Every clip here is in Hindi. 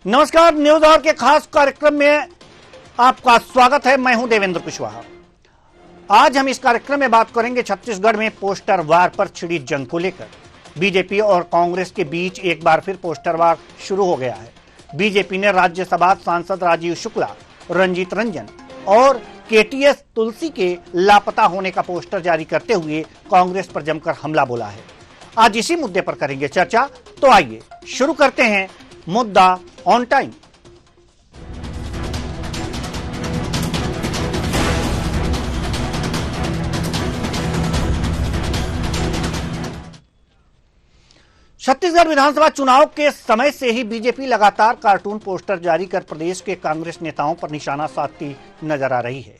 नमस्कार, न्यूज आवर के खास कार्यक्रम में आपका स्वागत है। मैं हूं देवेंद्र कुशवाहा। आज हम इस कार्यक्रम में बात करेंगे छत्तीसगढ़ में पोस्टर वार पर छिड़ी जंग को लेकर। बीजेपी और कांग्रेस के बीच एक बार फिर पोस्टर वार शुरू हो गया है। बीजेपी ने राज्यसभा सांसद राजीव शुक्ला, रंजीत रंजन और केटीएस तुलसी के लापता होने का पोस्टर जारी करते हुए कांग्रेस पर जमकर हमला बोला है। आज इसी मुद्दे पर करेंगे चर्चा। तो आइए शुरू करते हैं मुद्दा ऑन टाइम। छत्तीसगढ़ विधानसभा चुनाव के समय से ही बीजेपी लगातार कार्टून पोस्टर जारी कर प्रदेश के कांग्रेस नेताओं पर निशाना साधती नजर आ रही है।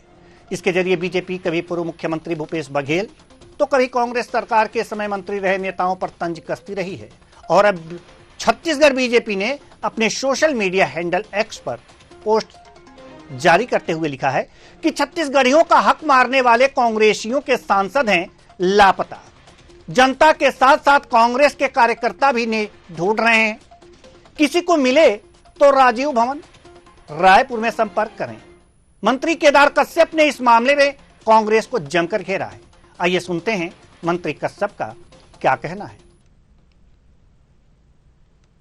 इसके जरिए बीजेपी कभी पूर्व मुख्यमंत्री भूपेश बघेल तो कभी कांग्रेस सरकार के समय मंत्री रहे नेताओं पर तंज कसती रही है। और अब छत्तीसगढ़ बीजेपी ने अपने सोशल मीडिया हैंडल एक्स पर पोस्ट जारी करते हुए लिखा है कि छत्तीसगढ़ियों का हक मारने वाले कांग्रेसियों के सांसद हैं लापता। जनता के साथ साथ कांग्रेस के कार्यकर्ता भी ने ढूंढ रहे हैं। किसी को मिले तो राजीव भवन रायपुर में संपर्क करें। मंत्री केदार कश्यप ने इस मामले में कांग्रेस को जमकर घेरा है। आइए सुनते हैं मंत्री कश्यप का क्या कहना है।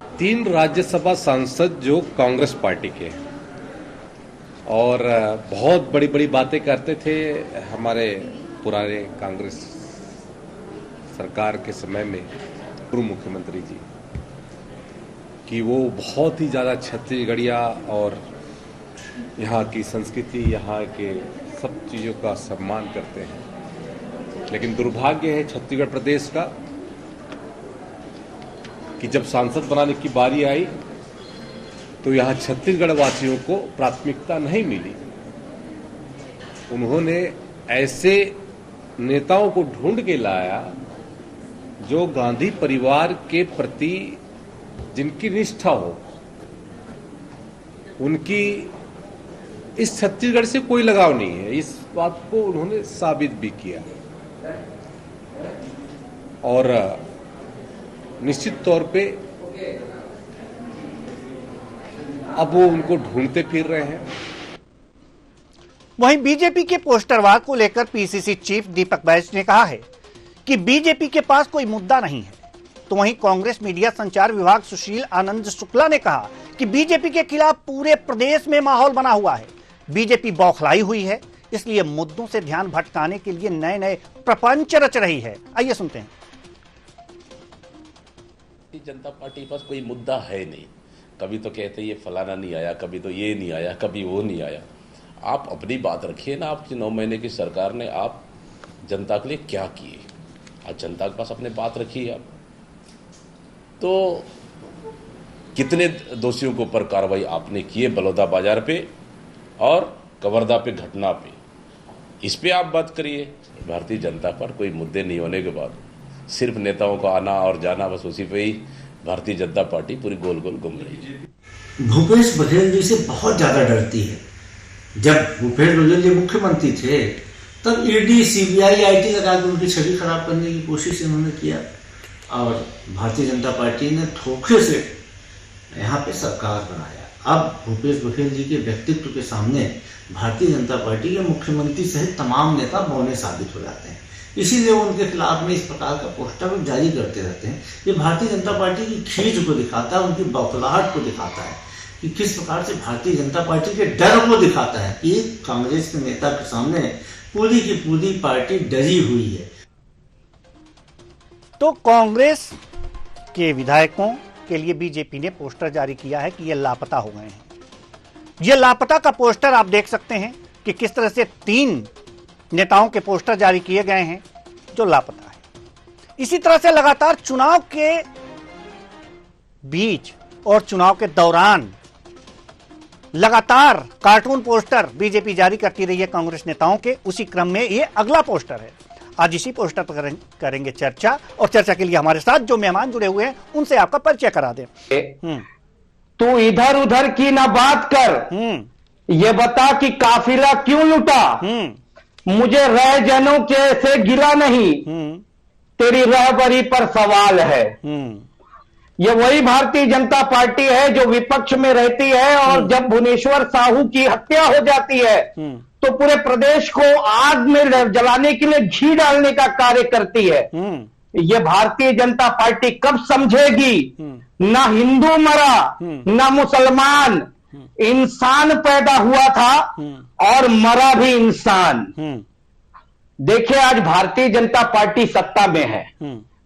3 राज्यसभा सांसद जो कांग्रेस पार्टी के हैं और बहुत बड़ी बड़ी बातें करते थे हमारे पुराने कांग्रेस सरकार के समय में पूर्व मुख्यमंत्री जी कि वो बहुत ही ज़्यादा छत्तीसगढ़िया और यहाँ की संस्कृति, यहाँ के सब चीज़ों का सम्मान करते हैं। लेकिन दुर्भाग्य है छत्तीसगढ़ प्रदेश का कि जब सांसद बनाने की बारी आई तो यहाँ छत्तीसगढ़ वासियों को प्राथमिकता नहीं मिली। उन्होंने ऐसे नेताओं को ढूंढ के लाया जो गांधी परिवार के प्रति जिनकी निष्ठा हो, उनकी इस छत्तीसगढ़ से कोई लगाव नहीं है। इस बात को उन्होंने साबित भी किया और निश्चित तौर पे अब वो उनको ढूंढते फिर रहे हैं। वहीं बीजेपी के पोस्टरवार को लेकर पीसीसी चीफ दीपक बैज ने कहा है कि बीजेपी के पास कोई मुद्दा नहीं है। तो वहीं कांग्रेस मीडिया संचार विभाग सुशील आनंद शुक्ला ने कहा कि बीजेपी के खिलाफ पूरे प्रदेश में माहौल बना हुआ है। बीजेपी बौखलाई हुई है, इसलिए मुद्दों से ध्यान भटकाने के लिए नए नए प्रपंच रच रही है। आइए सुनते हैं। जनता पार्टी के पास कोई मुद्दा है नहीं। कभी तो कहते ये फलाना नहीं आया, कभी तो ये नहीं आया, कभी वो नहीं आया। आप अपनी बात रखिए ना। आपकी 9 महीने की सरकार ने आप जनता के लिए क्या किए, आज जनता के पास अपने बात रखिए। आप तो कितने दोषियों के ऊपर कार्रवाई आपने की है बलौदा बाजार पे और कवर्धा पे घटना पे, इस पे आप बात करिए। भारतीय जनता पर कोई मुद्दे नहीं होने के बाद सिर्फ नेताओं का आना और जाना, बस उसी पे ही भारतीय जनता पार्टी पूरी गोल गोल घूम रही है। भूपेश बघेल जी से बहुत ज्यादा डरती है। जब भूपेश बघेल जी मुख्यमंत्री थे तब ईडी, सीबीआई, आईटी लगा के उनकी छवि खराब करने की कोशिश इन्होंने किया और भारतीय जनता पार्टी ने धोखे से यहाँ पे सरकार बनाया। अब भूपेश बघेल जी के व्यक्तित्व के सामने भारतीय जनता पार्टी के मुख्यमंत्री सहित तमाम नेता बौने साबित हो जाते हैं। इसीलिए वो उनके खिलाफ में इस प्रकार का पोस्टर जारी करते रहते हैं। ये भारतीय जनता पार्टी की खींच को दिखाता है, उनकी बौखलाहट को दिखाता है कि किस प्रकार से भारतीय जनता पार्टी के डर को दिखाता है कि कांग्रेस के नेता के सामने पूरी की पूरी पार्टी डरी हुई है। तो कांग्रेस के विधायकों के लिए बीजेपी ने पोस्टर जारी किया है कि ये लापता हो गए हैं। ये लापता का पोस्टर आप देख सकते हैं कि किस तरह से 3 नेताओं के पोस्टर जारी किए गए हैं जो लापता है। इसी तरह से लगातार चुनाव के बीच और चुनाव के दौरान लगातार कार्टून पोस्टर बीजेपी जारी करती रही है कांग्रेस नेताओं के। उसी क्रम में ये अगला पोस्टर है। आज इसी पोस्टर पर करेंगे चर्चा और चर्चा के लिए हमारे साथ जो मेहमान जुड़े हुए हैं उनसे आपका परिचय करा दें। तू इधर उधर की ना बात कर, ये बता कि काफिला क्यों लुटा। मुझे रहजनों के से गिला नहीं, तेरी रहबरी पर सवाल है। ये वही भारतीय जनता पार्टी है जो विपक्ष में रहती है और जब भुवनेश्वर साहू की हत्या हो जाती है तो पूरे प्रदेश को आग में जलाने के लिए घी डालने का कार्य करती है। ये भारतीय जनता पार्टी कब समझेगी? ना हिंदू मरा, ना मुसलमान, इंसान पैदा हुआ था और मरा भी इंसान। देखिए, आज भारतीय जनता पार्टी सत्ता में है,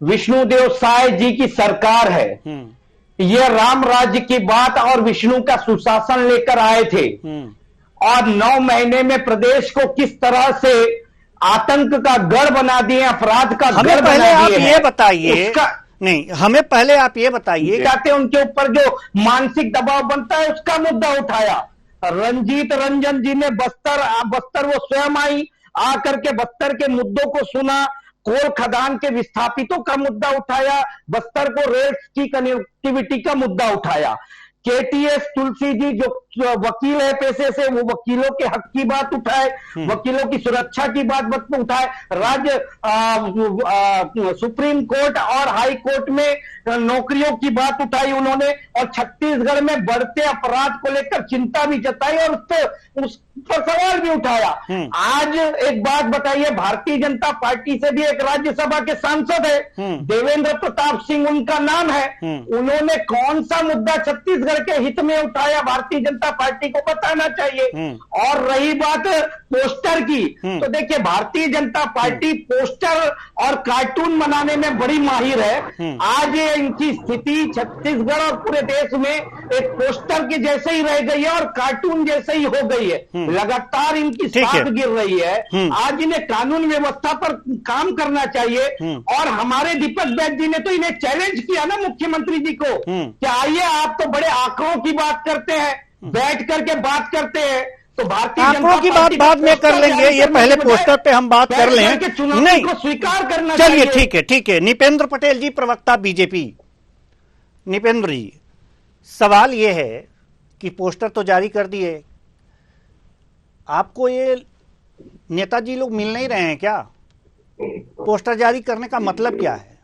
विष्णुदेव साय जी की सरकार है, ये राम राज्य की बात और विष्णु का सुशासन लेकर आए थे और 9 महीने में प्रदेश को किस तरह से आतंक का गढ़ बना दिए, अपराध का गढ़ बना दिए। आप ये बताइए, नहीं, हमें पहले आप ये बताइए, कहते उनके ऊपर जो मानसिक दबाव बनता है उसका मुद्दा उठाया। रंजीत रंजन जी ने बस्तर वो स्वयं आई, आकर के बस्तर के मुद्दों को सुना, कोल खदान के विस्थापितों का मुद्दा उठाया, बस्तर को रेल की कनेक्टिविटी का मुद्दा उठाया। केटीएस तुलसी जी जो वकील है पेशे से, वो वकीलों के हक की बात उठाए, वकीलों की सुरक्षा की बात उठाए। राज्य सुप्रीम कोर्ट और हाई कोर्ट में नौकरियों की बात उठाई उन्होंने और छत्तीसगढ़ में बढ़ते अपराध को लेकर चिंता भी जताई और उस पर सवाल भी उठाया। आज एक बात बताइए, भारतीय जनता पार्टी से भी एक राज्यसभा के सांसद है, देवेंद्र प्रताप सिंह उनका नाम है, उन्होंने कौन सा मुद्दा छत्तीसगढ़ के हित में उठाया भारतीय जनता पार्टी को बताना चाहिए। और रही बात पोस्टर की, तो देखिए भारतीय जनता पार्टी पोस्टर और कार्टून बनाने में बड़ी माहिर है। आज ये इनकी स्थिति छत्तीसगढ़ और पूरे देश में एक पोस्टर के जैसे ही रह गई है और कार्टून जैसे ही हो गई है। लगातार इनकी साख गिर रही है। आज इन्हें कानून व्यवस्था पर काम करना चाहिए और हमारे दीपक बैद जी ने तो इन्हें चैलेंज किया ना मुख्यमंत्री जी को कि आइए, आप तो बड़े आंकड़ों की बात करते हैं, बैठ करके बात करते हैं, तो भारतीय आंकड़ों की बात बाद में कर लेंगे, ये पहले पोस्टर पे हम बात कर लें। नहीं को स्वीकार करना चलिए, ठीक है। निपेंद्र पटेल जी, प्रवक्ता बीजेपी। निपेंद्र जी, सवाल ये है कि पोस्टर तो जारी कर दिए, आपको ये नेताजी लोग मिल नहीं रहे हैं क्या? पोस्टर जारी करने का मतलब क्या है?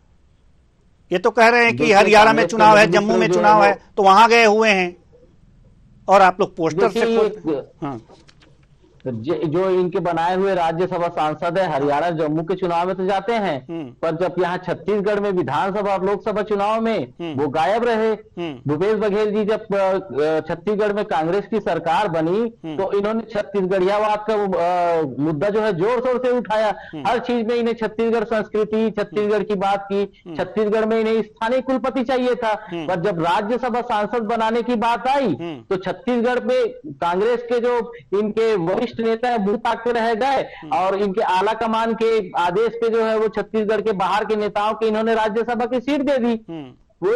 ये तो कह रहे हैं कि हरियाणा में चुनाव है, जम्मू में चुनाव है, तो वहां गए हुए हैं और आप लोग पोस्टर से हाँ। जो इनके बनाए हुए राज्यसभा सांसद है, हरियाणा जम्मू के चुनाव में तो जाते हैं, पर जब यहाँ छत्तीसगढ़ में विधानसभा और लोकसभा चुनाव में वो गायब रहे। भूपेश बघेल जी जब छत्तीसगढ़ में कांग्रेस की सरकार बनी तो इन्होंने छत्तीसगढ़ियावाद का मुद्दा जो है जोर शोर से उठाया। हर चीज में इन्हें छत्तीसगढ़ संस्कृति, छत्तीसगढ़ की बात की। छत्तीसगढ़ में इन्हें स्थानीय कुलपति चाहिए था, पर जब राज्यसभा सांसद बनाने की बात आई तो छत्तीसगढ़ में कांग्रेस के जो इनके वरिष्ठ नेता है मुंह ताकते रह गए और इनके आला कमान के आदेश पे जो है वो छत्तीसगढ़ के बाहर के नेताओं के इन्होंने राज्यसभा की सीट दे दी। वो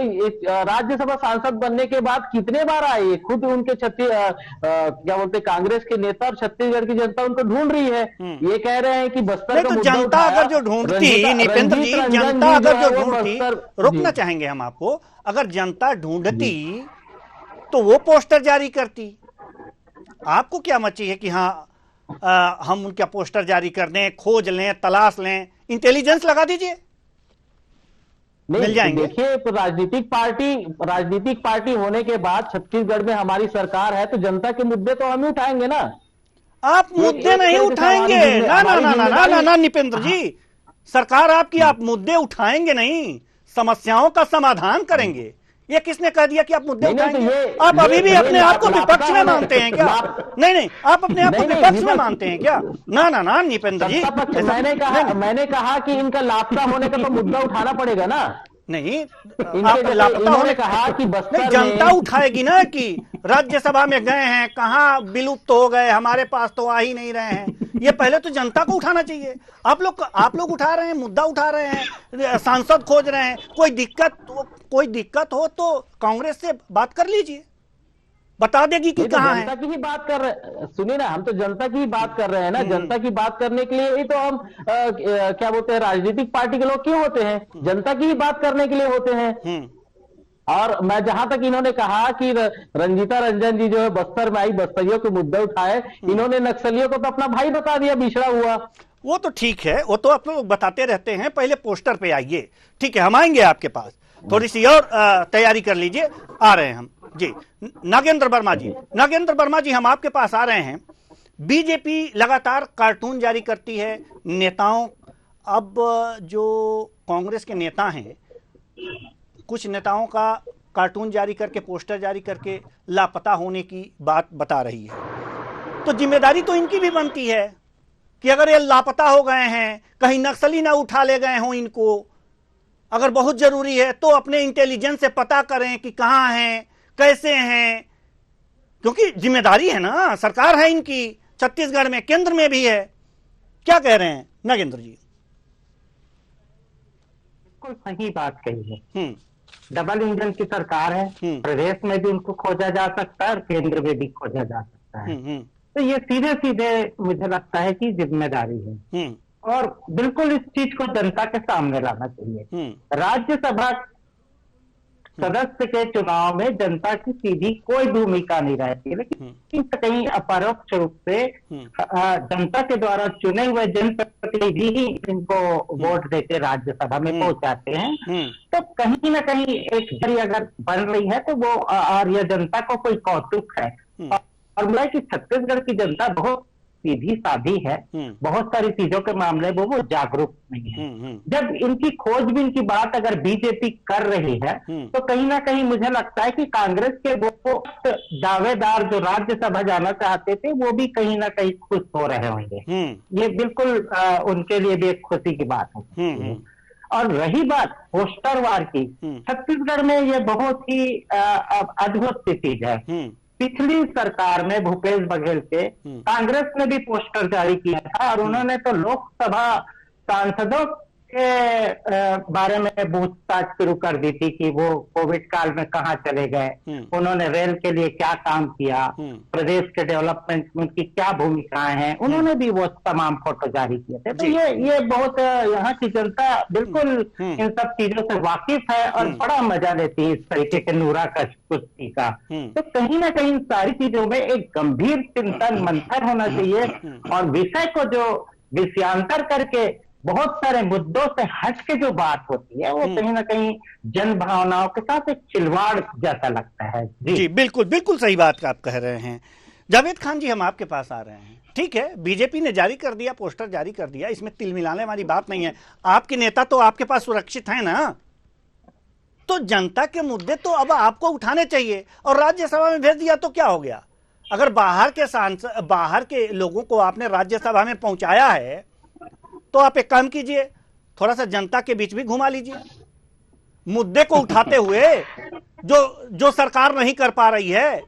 राज्यसभा सांसद बनने के बाद कितने बार आए, खुद उनके क्या बोलते कांग्रेस के नेता और छत्तीसगढ़ की जनता उनको ढूंढ रही है। ये कह रहे हैं कि बस्तर का मुद्दा जनता अगर जो ढूंढती, निपेंद्र जी, जनता अगर जो ढूंढती, रोकना चाहेंगे हम आपको, अगर जनता ढूंढती तो वो पोस्टर जारी करती। आपको क्या मची है कि हाँ हम उनका पोस्टर जारी कर दें, खोज लें, तलाश लें, इंटेलिजेंस लगा दीजिए, मिल जाएंगे। देखिए, तो राजनीतिक पार्टी होने के बाद छत्तीसगढ़ में हमारी सरकार है तो जनता के मुद्दे तो हम ही उठाएंगे ना। आप मुद्दे नहीं उठाएंगे, ना निपेंद्र जी, सरकार आपकी, आप मुद्दे उठाएंगे नहीं, समस्याओं का समाधान करेंगे। ये किसने कह दिया कि आप मुद्दे उठाएंगे? आप अभी भी अपने आप को विपक्ष में मानते हैं क्या? नहीं, आप अपने आप को विपक्ष में मानते हैं क्या? ना निपेंद्र जी, मैंने कहा कि इनका लापता होने का तो मुद्दा उठाना पड़ेगा ना। नहीं, आप लापता होने कहा कि बस्तर जनता उठाएगी ना कि राज्यसभा में गए हैं, कहाँ विलुप्त हो गए, हमारे पास तो आ ही नहीं रहे हैं। ये पहले तो जनता को उठाना चाहिए। आप लोग उठा रहे हैं, मुद्दा उठा रहे हैं, सांसद खोज रहे हैं। कोई दिक्कत हो तो कांग्रेस से बात कर लीजिए, बता देगी कि कहाँ है। जनता की ही बात कर रहे, सुनिए ना, हम तो जनता की ही बात कर रहे हैं ना। जनता की बात करने के लिए ही तो हम क्या बोलते हैं, राजनीतिक पार्टी के लोग क्यों होते हैं? जनता की ही बात करने के लिए होते हैं। और मैं जहां तक इन्होंने कहा कि रंजीता रंजन जी जो है बस्तर में आई, बस्तरियों के मुद्दे उठाए, इन्होंने नक्सलियों को तो अपना भाई बता दिया, बिछड़ा हुआ। वो तो ठीक है, वो तो आप लोग बताते रहते हैं, पहले पोस्टर पे आइए। ठीक है, हम आएंगे आपके पास। थोड़ी सी और तैयारी कर लीजिए, आ रहे हैं हम जी। नागेंद्र वर्मा जी हम आपके पास आ रहे हैं। बीजेपी लगातार कार्टून जारी करती है नेताओं, अब जो कांग्रेस के नेता हैं, कुछ नेताओं का कार्टून जारी करके, पोस्टर जारी करके लापता होने की बात बता रही है। तो जिम्मेदारी तो इनकी भी बनती है कि अगर ये लापता हो गए हैं, कहीं नक्सली ना उठा ले गए हों इनको, अगर बहुत जरूरी है तो अपने इंटेलिजेंस से पता करें कि कहां हैं, कैसे हैं, क्योंकि जिम्मेदारी है ना, सरकार है इनकी, छत्तीसगढ़ में, केंद्र में भी है। क्या कह रहे हैं नागेंद्र जी? बिल्कुल सही बात कही है। डबल इंजन की सरकार है, प्रदेश में भी उनको खोजा जा सकता है और केंद्र में भी खोजा जा सकता है। तो ये सीधे सीधे मुझे लगता है कि जिम्मेदारी है और बिल्कुल इस चीज को जनता के सामने लाना चाहिए। राज्यसभा सदस्य के चुनाव में जनता की सीधी कोई भूमिका नहीं रहती, लेकिन कहीं अपरोक्ष रूप से जनता के द्वारा चुने हुए जनप्रतिनिधि ही इनको वोट देके राज्यसभा में पहुंचाते हैं। तो कहीं ना कहीं एक जरी अगर बन रही है तो वो और यह जनता को कोई कौतुक है। और मुझे कि छत्तीसगढ़ की जनता बहुत सीधी साधी है, बहुत सारी चीजों के मामले में वो जागरूक नहीं है। जब इनकी खोजबीन की बात अगर बीजेपी कर रही है तो कहीं ना कहीं मुझे लगता है कि कांग्रेस के वो दावेदार जो राज्यसभा जाना चाहते थे वो भी कहीं ना कहीं खुश हो रहे होंगे। ये बिल्कुल उनके लिए भी एक खुशी की बात है। और रही बात पोस्टर वार की, छत्तीसगढ़ में ये बहुत ही अद्भुत चीज है। पिछली सरकार में भूपेश बघेल के कांग्रेस ने भी पोस्टर जारी किया था और उन्होंने तो लोकसभा सांसदों के बारे में पूछताछ शुरू कर दी थी कि वो कोविड काल में कहाँ चले गए, उन्होंने रेल के लिए क्या काम किया, प्रदेश के डेवलपमेंट में उनकी क्या भूमिकाएं हैं, उन्होंने भी वो तमाम फोटो जारी किए थे। तो ये बहुत यहाँ की जनता बिल्कुल इन सब चीजों से वाकिफ है और बड़ा मजा लेती है इस तरीके के नूरा कुश्ती का। तो कहीं ना कहीं सारी चीजों में एक गंभीर चिंतन मंथन होना चाहिए और विषय को जो विषयांतर करके बहुत सारे मुद्दों से हट के जो बात होती है वो कहीं ना कहीं जन भावनाओं के साथ एक खिलवाड़ जैसा लगता है। जी बिल्कुल बिल्कुल सही बात आप कह रहे हैं। जावेद खान जी हम आपके पास आ रहे हैं। ठीक है, बीजेपी ने जारी कर दिया, पोस्टर जारी कर दिया, इसमें तिल मिलाने वाली बात नहीं है। आपके नेता तो आपके पास सुरक्षित है ना, तो जनता के मुद्दे तो अब आपको उठाने चाहिए। और राज्यसभा में भेज दिया तो क्या हो गया? अगर बाहर के लोगों को आपने राज्यसभा में पहुंचाया है तो आप एक काम कीजिए, थोड़ा सा जनता के बीच भी घुमा लीजिए, मुद्दे को उठाते हुए जो सरकार नहीं कर पा रही है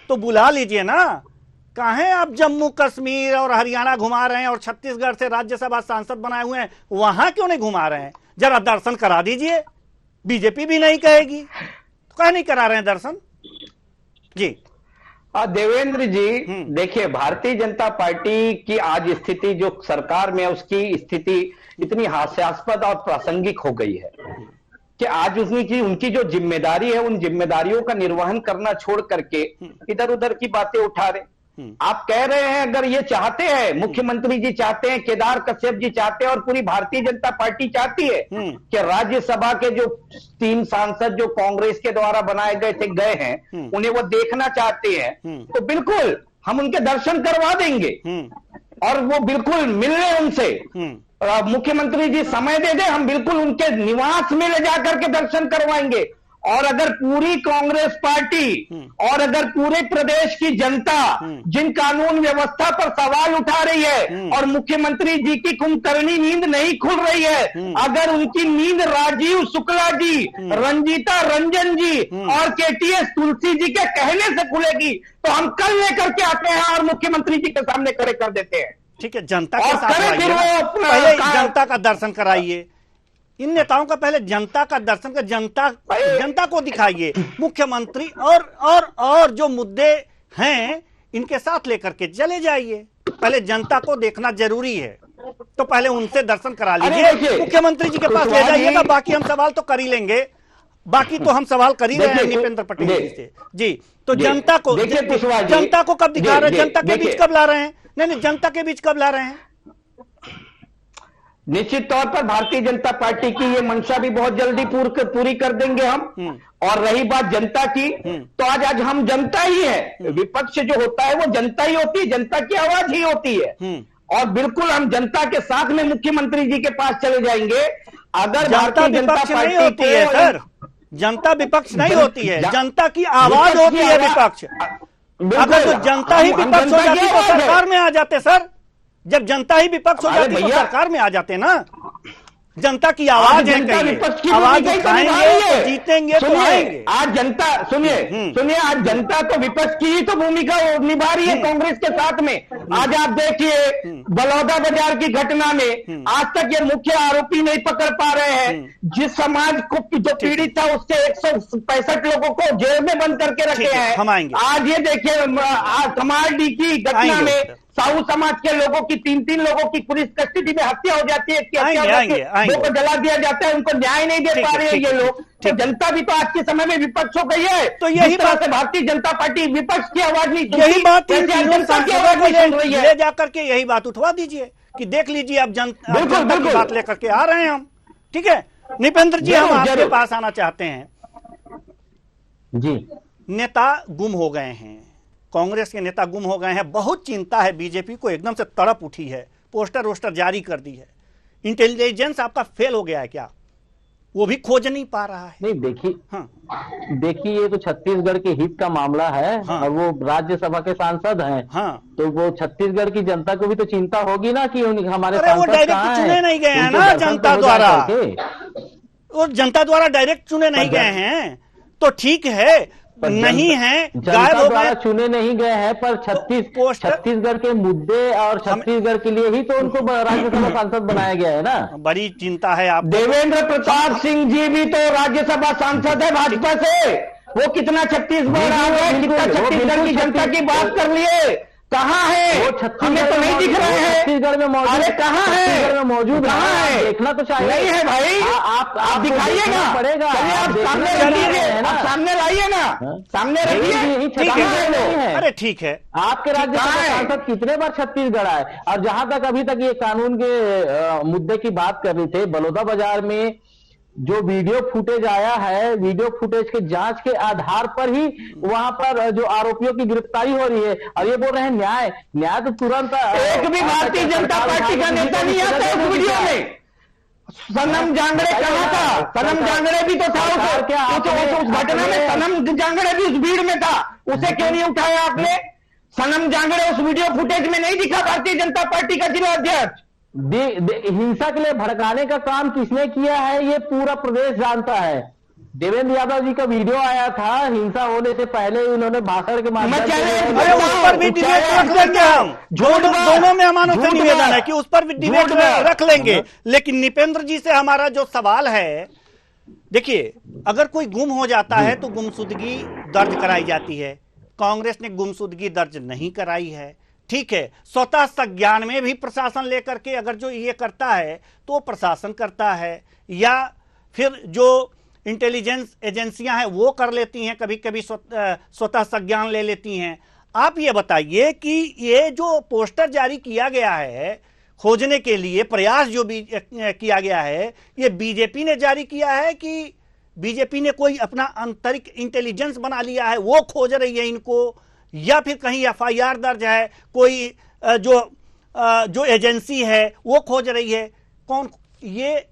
तो बुला लीजिए ना। काहे आप जम्मू कश्मीर और हरियाणा घुमा रहे हैं और छत्तीसगढ़ से राज्यसभा सांसद बनाए हुए हैं, वहां क्यों नहीं घुमा रहे हैं? जरा दर्शन करा दीजिए। बीजेपी भी नहीं कहेगी तो कह नहीं करा रहे हैं दर्शन? जी देवेंद्र जी, देखिए भारतीय जनता पार्टी की आज स्थिति जो सरकार में उसकी स्थिति इतनी हास्यास्पद और प्रासंगिक हो गई है कि आज उनकी जो जिम्मेदारी है उन जिम्मेदारियों का निर्वहन करना छोड़ करके इधर उधर की बातें उठा रहे। आप कह रहे हैं अगर ये चाहते हैं, मुख्यमंत्री जी चाहते हैं, केदार कश्यप जी चाहते हैं और पूरी भारतीय जनता पार्टी चाहती है कि राज्यसभा के जो 3 सांसद जो कांग्रेस के द्वारा बनाए गए हैं उन्हें वो देखना चाहते हैं, तो बिल्कुल हम उनके दर्शन करवा देंगे और वो बिल्कुल मिल रहे उनसे। मुख्यमंत्री जी समय दे दे, हम बिल्कुल उनके निवास में ले जाकर के दर्शन करवाएंगे। और अगर पूरी कांग्रेस पार्टी और अगर पूरे प्रदेश की जनता जिन कानून व्यवस्था पर सवाल उठा रही है और मुख्यमंत्री जी की कुंभकर्णी नींद नहीं खुल रही है, अगर उनकी नींद राजीव शुक्ला जी, रंजीता रंजन जी और केटीएस तुलसी जी के कहने से खुलेगी तो हम कल लेकर के आते हैं और मुख्यमंत्री जी के सामने खड़े कर देते हैं। ठीक है, जनता के साथ पहले जनता का दर्शन कराइए। इन नेताओं का पहले जनता का दर्शन कर, जनता को दिखाइए। मुख्यमंत्री और जो मुद्दे हैं इनके साथ लेकर के चले जाइए। पहले जनता को देखना जरूरी है, तो पहले उनसे दर्शन करा लीजिए। मुख्यमंत्री जी के पास ले जाइएगा, बाकी हम सवाल तो कर ही लेंगे। बाकी तो हम सवाल कर ही रहे हैं निपेंद्र पटेल जी से। जी तो जनता को कब दिखा रहे हैं? जनता के बीच कब ला रहे हैं? नहीं, जनता के बीच कब ला रहे हैं? निश्चित तौर पर भारतीय जनता पार्टी की ये मंशा भी बहुत जल्दी पूरी कर देंगे हम। और रही बात जनता की, तो आज हम जनता ही है। विपक्ष जो होता है वो जनता ही होती है, जनता की आवाज ही होती है। और बिल्कुल हम जनता के साथ में मुख्यमंत्री जी के पास चले जाएंगे। अगर भारतीय जनता पार्टी होती है सर, जनता विपक्ष नहीं होती है, जनता की आवाज होती है विपक्ष। अगर तो जनता ही विपक्ष हो जाती तो सरकार में आ जाते सर। जब जनता ही विपक्ष हो जाती तो सरकार में आ जाते ना। जनता की आवाज है, आवाज उठाएंगे तो जीतेंगे तो आएंगे। आज जनता सुनिए आज जनता तो विपक्ष की ही तो भूमिका निभा रही है कांग्रेस के साथ में। आज आप देखिए बलौदा बाजार की घटना में आज तक ये मुख्य आरोपी नहीं पकड़ पा रहे हैं। जिस समाज को जो पीड़ित था उससे 165 लोगों को जेल में बंद करके रखे हैं। आज ये देखिए कमालडी की घटना में साहू समाज के लोगों की 3-3 लोगों की पुलिस कस्टडी में हत्या हो जाती है, दो को जला दिया जाता है, उनको न्याय नहीं दे पा रहे हैं ये लोग। तो जनता भी तो आज के समय में विपक्ष हो गई है। तो यही बात है, भारतीय जनता पार्टी विपक्ष की आवाज नहीं सुनती, यही बात जनता की आवाज नहीं सुन रही है। ले जाकर के यही बात उठवा दीजिए कि देख लीजिए अब जनता की बात लेकर के आ रहे हैं हम। ठीक है निपेंद्र जी, हम आपके पास आना चाहते हैं जी। नेता गुम हो गए हैं, कांग्रेस के नेता गुम हो गए हैं, बहुत चिंता है, बीजेपी को एकदम से तड़प उठी है, पोस्टर वोस्टर जारी कर दी है। इंटेलिजेंस आपका फेल हो गया है क्या? वो भी खोज नहीं पा रहा है। नहीं देखिए ये तो छत्तीसगढ़ के हित का मामला है। और वो राज्यसभा के सांसद हैं। तो वो छत्तीसगढ़ की जनता को भी तो चिंता होगी ना कि हमारे सांसद डायरेक्ट चुने नहीं गए हैं ना जनता द्वारा, वो जनता द्वारा डायरेक्ट चुने नहीं गए हैं तो ठीक है, नहीं है गायब हो गए, चुने नहीं गए हैं, पर छत्तीसगढ़ के मुद्दे और छत्तीसगढ़ के लिए ही तो उनको राज्यसभा सांसद बनाया गया है ना। बड़ी चिंता है आप। देवेंद्र प्रताप सिंह जी भी तो राज्यसभा सांसद है भाजपा से। वो कितना छत्तीसगढ़ आ गए, कितना छत्तीसगढ़ की जनता की बात कर लिए, कहाँ है? हमें तो नहीं दिख रहे हैं छत्तीसगढ़ में मौजूद। अरे कहाँ है? छत्तीसगढ़ में मौजूद कहाँ है? देखना तो चाहिए। नहीं है भाई, आप दिखाइएगा, पड़ेगा, आप सामने रखिए, आप सामने लाइए ना, सामने रखिए। ठीक है, अरे ठीक है। आपके राज्यसभा सांसद कितने बार छत्तीसगढ़ आए? और जहां तक अभी तक ये कानून के मुद्दे की बात कर रहे थे, बलौदा बाजार में जो वीडियो फुटेज आया है, वीडियो फुटेज के जांच के आधार पर ही वहां पर जो आरोपियों की गिरफ्तारी हो रही है। और ये बोल रहे हैं न्याय तो तुरंत। एक भी भारतीय जनता पार्टी का नेता नहीं आता उस वीडियो में। सनम जांगड़े कहाँ था? सनम जांगड़े भी तो था उस घटना में, सनम जांगड़े भी उस भीड़ में था, उसे क्यों नहीं उठाया आपने? सनम जांगड़े उस वीडियो फुटेज में नहीं दिखा भारतीय जनता पार्टी का जिला अध्यक्ष। हिंसा के लिए भड़काने का काम किसने किया है ये पूरा प्रदेश जानता है। देवेंद्र यादव जी का वीडियो आया था, हिंसा होने से पहले उन्होंने भाषण के माध्यम से उस पर भी डिबेट रख लेंगे हम। दोनों में हमारा से निवेदन है कि उस पर भी डिबेट रख लेंगे। लेकिन निपेंद्र जी से हमारा जो सवाल है, देखिए अगर कोई गुम हो जाता है तो गुमशुदगी दर्ज कराई जाती है। कांग्रेस ने गुमशुदगी दर्ज नहीं कराई है। ठीक है, स्वतः संज्ञान में भी प्रशासन लेकर के अगर जो ये करता है तो प्रशासन करता है, या फिर जो इंटेलिजेंस एजेंसियां हैं वो कर लेती हैं, कभी कभी स्वतः संज्ञान ले लेती हैं। आप ये बताइए कि ये जो पोस्टर जारी किया गया है खोजने के लिए, प्रयास जो भी किया गया है, ये बीजेपी ने जारी किया है कि बीजेपी ने कोई अपना आंतरिक इंटेलिजेंस बना लिया है, वो खोज रही है इनको, या फिर कहीं एफआईआर दर्ज है, कोई जो एजेंसी है वो खोज रही है? कौन ये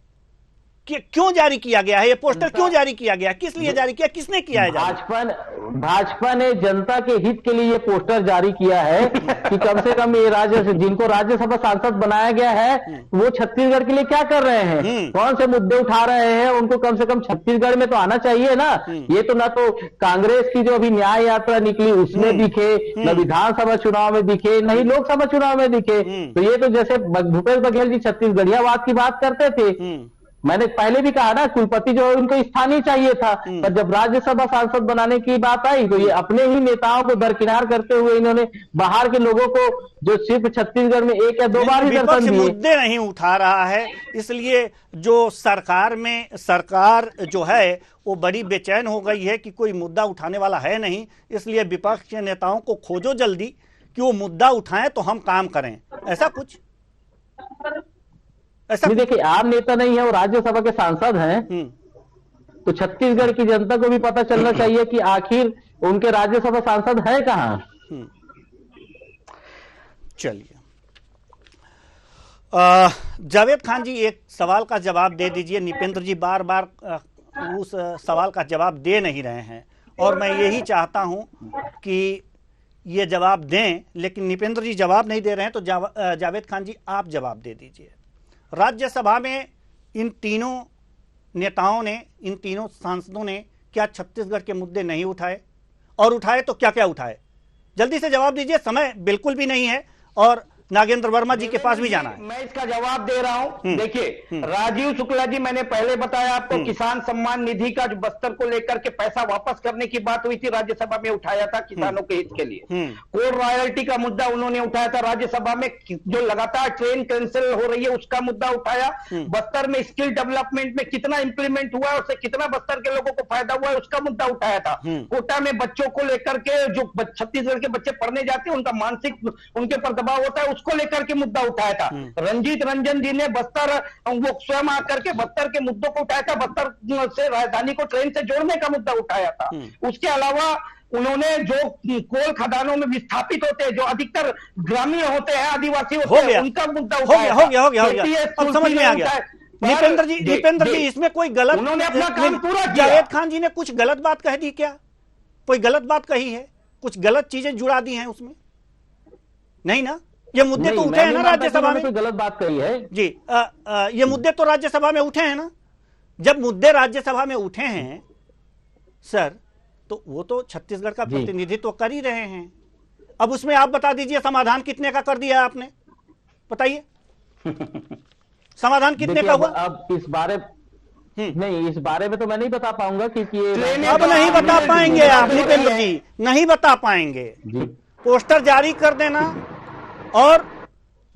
क्यों जारी किया गया है? ये पोस्टर क्यों जारी किया गया? किस लिए जारी किया? किसने किया है? भाजपा ने जनता के हित के लिए ये पोस्टर जारी किया है कि कम से कम ये जिनको राज्यसभा सांसद बनाया गया है वो छत्तीसगढ़ के लिए क्या कर रहे हैं, कौन से मुद्दे उठा रहे हैं, उनको कम से कम छत्तीसगढ़ में तो आना चाहिए ना। ये तो ना तो कांग्रेस की जो अभी न्याय यात्रा निकली उसमें दिखे, न विधानसभा चुनाव में दिखे, न ही लोकसभा चुनाव में दिखे। तो ये तो जैसे भूपेश बघेल जी छत्तीसगढ़ियावाद की बात करते थे, मैंने पहले भी कहा ना, कुलपति जो है उनको स्थानीय चाहिए था, पर जब राज्यसभा सांसद बनाने की बात आई तो ये अपने ही नेताओं को दरकिनार करते हुए इन्होंने बाहर के लोगों को जो सिर्फ छत्तीसगढ़ में 1 या 2 बार ही दर्शन दिए, मुद्दे नहीं उठा रहा है। इसलिए जो सरकार जो है वो बड़ी बेचैन हो गई है कि कोई मुद्दा उठाने वाला है नहीं। इसलिए विपक्ष के नेताओं को खोजो जल्दी कि वो मुद्दा उठाएं तो हम काम करें। ऐसा देखिए, आम नेता नहीं है, वो राज्यसभा के सांसद हैं। तो छत्तीसगढ़ की जनता को भी पता चलना चाहिए कि आखिर उनके राज्यसभा सांसद है कहां। चलिए, जावेद खान जी, एक सवाल का जवाब दे दीजिए। निपेंद्र जी बार बार उस सवाल का जवाब दे नहीं रहे हैं और मैं यही चाहता हूं कि ये जवाब दें, लेकिन निपेंद्र जी जवाब नहीं दे रहे हैं। तो जावेद खान जी, आप जवाब दे दीजिए। राज्यसभा में इन तीनों नेताओं ने, इन तीनों सांसदों ने क्या छत्तीसगढ़ के मुद्दे नहीं उठाए, और उठाए तो क्या क्या उठाए? जल्दी से जवाब दीजिए, समय बिल्कुल भी नहीं है और नागेंद्र वर्मा जी के पास भी जाना है। मैं इसका जवाब दे रहा हूं। देखिए, राजीव शुक्ला जी, मैंने पहले बताया आपको, किसान सम्मान निधि का जो बस्तर को लेकर के पैसा वापस करने की बात हुई थी, राज्यसभा में उठाया था किसानों के हित के लिए। कोल रॉयल्टी का मुद्दा उन्होंने उठाया था राज्यसभा में, जो लगातार ट्रेन कैंसिल हो रही है उसका मुद्दा उठाया। बस्तर में स्किल डेवलपमेंट में कितना इंप्लीमेंट हुआ, उससे कितना बस्तर के लोगों को फायदा हुआ है, उसका मुद्दा उठाया था। कोटा में बच्चों को लेकर के, जो छत्तीसगढ़ के बच्चे पढ़ने जाते हैं, उनका मानसिक उनके पर दबाव होता है, उसको लेकर के मुद्दा उठाया था। रंजीत रंजन जी ने बस्तर, वो स्वयं आकर के बस्तर के मुद्दों को उठाया था, बस्तर से राजधानी को ट्रेन से जोड़ने का मुद्दा उठाया था। उसके अलावा उन्होंने जो कोल खदानों में विस्थापित होते हैं, जो अधिकतर ग्रामीण होते हैं, आदिवासी होते हैं, उनका मुद्दा उठाया। हो गया। अब समझ में आ गया। निपेंद्र जी, इसमें कोई गलत, उन्होंने अपना काम पूरा किया। जावेद खान जी ने कुछ गलत बात कह दी क्या? कोई गलत बात कही है? कुछ गलत चीजें जुड़ा दी हैं उसमें? नहीं ना? ये मुद्दे तो उठे हैं ना राज्यसभा में? कोई गलत बात कही है जी? ये मुद्दे तो राज्यसभा में उठे हैं ना? जब मुद्दे राज्यसभा में उठे हैं सर, तो वो तो छत्तीसगढ़ का प्रतिनिधित्व कर ही रहे हैं। अब उसमें आप बता दीजिए समाधान कितने का कर दिया आपने, बताइए। समाधान कितने का हुआ? अब इस बारे नहीं, इस बारे में तो मैं नहीं बता पाऊंगा, क्योंकि अब नहीं बता पाएंगे आप निपेंद्र जी, नहीं बता पाएंगे। पोस्टर जारी कर देना और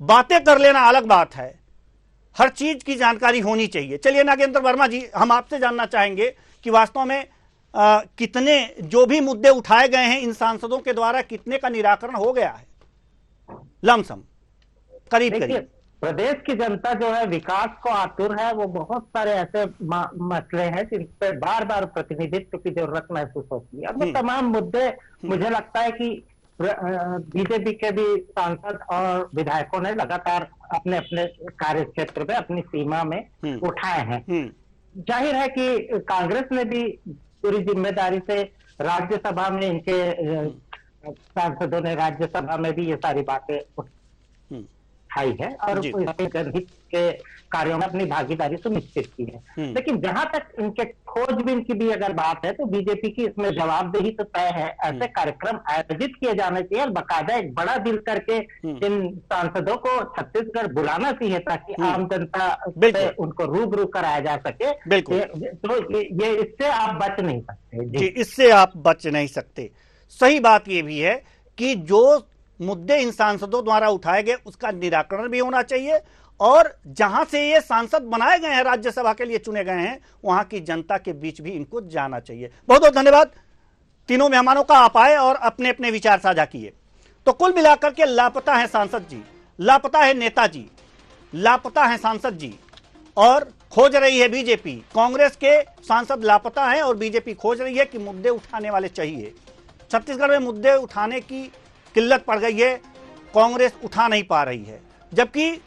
बातें कर लेना अलग बात है, हर चीज की जानकारी होनी चाहिए। चलिए नागेंद्र वर्मा जी, हम आपसे जानना चाहेंगे कि वास्तव में कितने जो भी मुद्दे उठाए गए हैं इन सांसदों के द्वारा, कितने का निराकरण हो गया है लमसम, करीब करीब? प्रदेश की जनता जो है विकास को आतुर है। वो बहुत सारे ऐसे मसले हैं जिन पे बार बार प्रतिनिधित्व की जरूरत महसूस होती है। अब वो तमाम मुद्दे मुझे लगता है कि बीजेपी के भी सांसद और विधायकों ने लगातार अपने अपने कार्य क्षेत्र में, अपनी सीमा में उठाए हैं। जाहिर है कि कांग्रेस ने भी पूरी जिम्मेदारी से राज्यसभा में, इनके सांसदों ने राज्यसभा में भी ये सारी बातें उठाई है और जनहित के कार्यों में अपनी भागीदारी सुनिश्चित की है। लेकिन जहां तक इनके खोजबीन की भी अगर बात है, तो बीजेपी की इसमें जवाबदेही तो तय है। ऐसे कार्यक्रम आयोजित किए जाने चाहिए और बाकायदा एक बड़ा दिल करके इन सांसदों को छत्तीसगढ़ बुलाना चाहिए, ताकि आम जनता से उनको रूबरू कराया जा सके। तो ये इससे आप बच नहीं सकते जी, इससे आप बच नहीं सकते। सही बात ये भी है कि जो मुद्दे इन सांसदों द्वारा उठाए गए उसका निराकरण भी होना चाहिए, और जहां से ये सांसद बनाए गए हैं, राज्यसभा के लिए चुने गए हैं, वहां की जनता के बीच भी इनको जाना चाहिए। बहुत बहुत धन्यवाद तीनों मेहमानों का, आप आए और अपने अपने विचार साझा किए। तो कुल मिलाकर के लापता है सांसद जी, लापता है नेताजी, लापता है सांसद जी, और खोज रही है बीजेपी। कांग्रेस के सांसद लापता हैं और बीजेपी खोज रही है कि मुद्दे उठाने वाले चाहिए। छत्तीसगढ़ में मुद्दे उठाने की किल्लत पड़ गई है, कांग्रेस उठा नहीं पा रही है, जबकि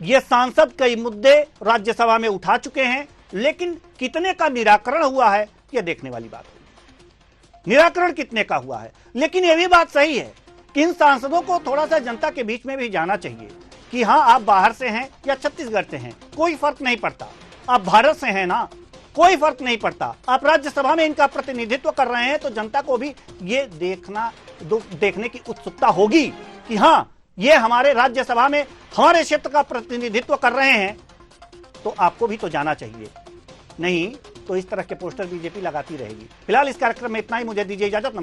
ये सांसद कई मुद्दे राज्यसभा में उठा चुके हैं, लेकिन कितने का निराकरण हुआ है यह देखने वाली बात है। निराकरण कितने का हुआ है, लेकिन यह भी बात सही है कि इन सांसदों को थोड़ा सा जनता के बीच में भी जाना चाहिए कि हां, आप बाहर से हैं या छत्तीसगढ़ से हैं, कोई फर्क नहीं पड़ता। आप भारत से हैं ना, कोई फर्क नहीं पड़ता। आप राज्यसभा में इनका प्रतिनिधित्व कर रहे हैं, तो जनता को भी ये देखने की उत्सुकता होगी कि हां, ये हमारे राज्यसभा में हमारे क्षेत्र का प्रतिनिधित्व कर रहे हैं, तो आपको भी तो जाना चाहिए। नहीं तो इस तरह के पोस्टर बीजेपी लगाती रहेगी। फिलहाल इस कार्यक्रम में इतना ही, मुझे दीजिए इजाजत।